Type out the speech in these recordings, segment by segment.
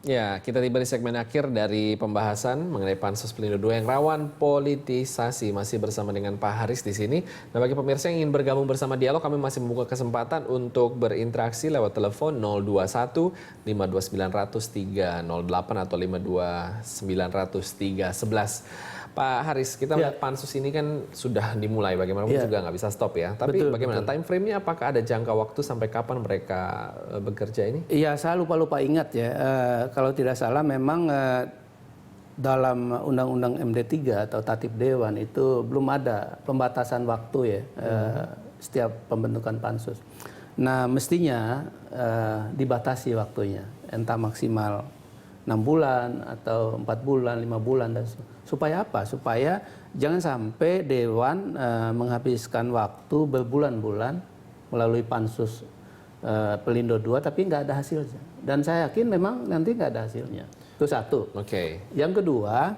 Ya, kita tiba di segmen akhir dari pembahasan mengenai Pansus Pelindung II yang rawan politisasi. Masih bersama dengan Pak Haris di sini. Nah, bagi pemirsa yang ingin bergabung bersama Dialog, kami masih membuka kesempatan untuk berinteraksi lewat telepon 021 52900 308 atau 52900 311. Pak Haris, kita melihat pansus ini kan sudah dimulai, bagaimanapun juga nggak bisa stop ya. Tapi bagaimana time frame-nya, apakah ada jangka waktu sampai kapan mereka bekerja ini? Iya, saya lupa ingat ya. Kalau tidak salah memang dalam Undang-Undang MD3 atau Tatip Dewan itu belum ada pembatasan waktu ya setiap pembentukan pansus. Nah, mestinya dibatasi waktunya, entah maksimal 6 bulan atau 4 bulan, 5 bulan dan supaya apa? Supaya jangan sampai Dewan menghabiskan waktu berbulan-bulan melalui pansus Pelindo II tapi nggak ada hasilnya. Dan saya yakin memang nanti nggak ada hasilnya. Itu satu. Oke. Yang kedua,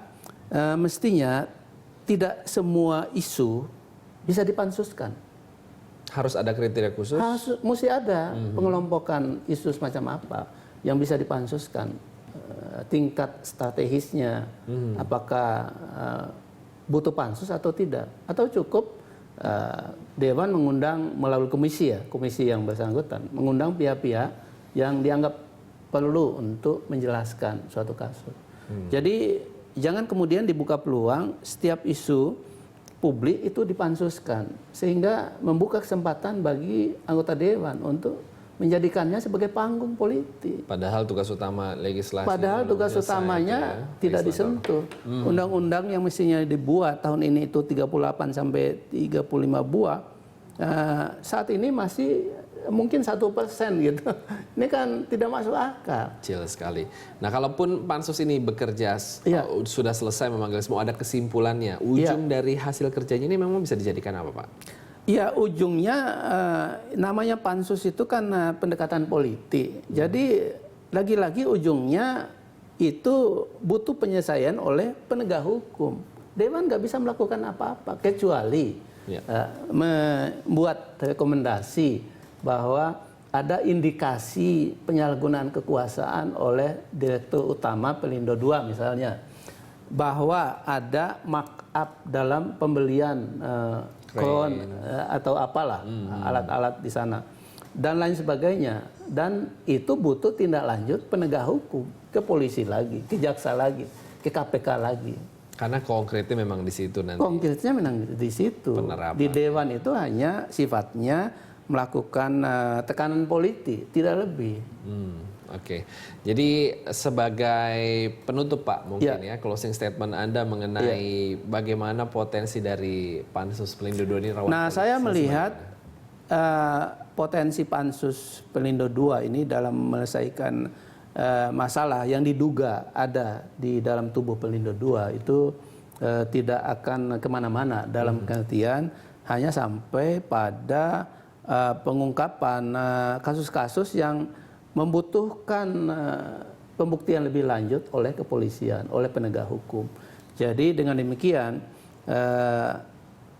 mestinya tidak semua isu bisa dipansuskan. Harus ada kriteria khusus? Mesti ada pengelompokan isu semacam apa yang bisa dipansuskan. Tingkat strategisnya, apakah butuh pansus atau tidak, atau cukup Dewan mengundang melalui komisi yang bersangkutan, mengundang pihak-pihak yang dianggap perlu untuk menjelaskan suatu kasus. Jadi jangan kemudian dibuka peluang setiap isu publik itu dipansuskan, sehingga membuka kesempatan bagi anggota Dewan untuk menjadikannya sebagai panggung politik. Padahal tugas utama legislasi. Padahal tugas utamanya tidak disentuh. Undang-undang yang mestinya dibuat tahun ini itu 38 sampai 35 buah. Saat ini masih mungkin 1% gitu. Ini kan tidak masuk akal. Kecil sekali. Nah, kalaupun pansus ini bekerja sudah selesai memanggil semua, ada kesimpulannya. Ujung dari hasil kerjanya ini memang bisa dijadikan apa, Pak? Ya, ujungnya namanya pansus itu kan pendekatan politik. Jadi lagi-lagi ujungnya itu butuh penyelesaian oleh penegak hukum. Dewan nggak bisa melakukan apa-apa kecuali membuat rekomendasi bahwa ada indikasi penyalahgunaan kekuasaan oleh Direktur Utama Pelindo II misalnya, bahwa ada markup dalam pembelian drone atau apalah alat-alat di sana dan lain sebagainya, dan itu butuh tindak lanjut penegak hukum, ke polisi lagi, ke jaksa lagi, ke KPK lagi. Karena konkretnya memang di situ nanti. Konkretnya memang di situ. Penerapan. Di Dewan itu hanya sifatnya melakukan tekanan politik, tidak lebih. Oke. Jadi sebagai penutup, Pak, mungkin ya closing statement Anda mengenai bagaimana potensi dari Pansus Pelindo II ini rawan. Nah, saya melihat potensi Pansus Pelindo II ini dalam menyelesaikan masalah yang diduga ada di dalam tubuh Pelindo II itu tidak akan kemana-mana dalam pengertian hanya sampai pada pengungkapan kasus-kasus yang membutuhkan pembuktian lebih lanjut oleh kepolisian, oleh penegak hukum. Jadi dengan demikian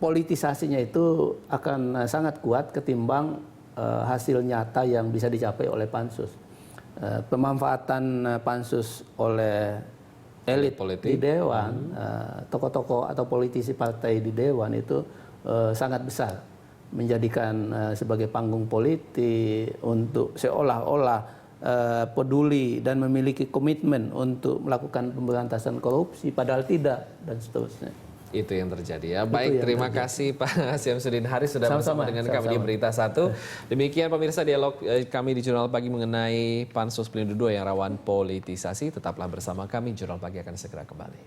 politisasinya itu akan sangat kuat ketimbang hasil nyata yang bisa dicapai oleh pansus. Pemanfaatan pansus oleh elit politik di Dewan, tokoh-tokoh atau politisi partai di Dewan itu sangat besar, menjadikan sebagai panggung politik untuk seolah-olah peduli dan memiliki komitmen untuk melakukan pemberantasan korupsi, padahal tidak, dan seterusnya. Itu yang terjadi ya. Baik, terima kasih Pak Syamsuddin Haris sudah bersama dengan kami di Berita Satu. Demikian pemirsa dialog kami di Jurnal Pagi mengenai Pansus Pelindo II yang rawan politisasi. Tetaplah bersama kami, Jurnal Pagi akan segera kembali.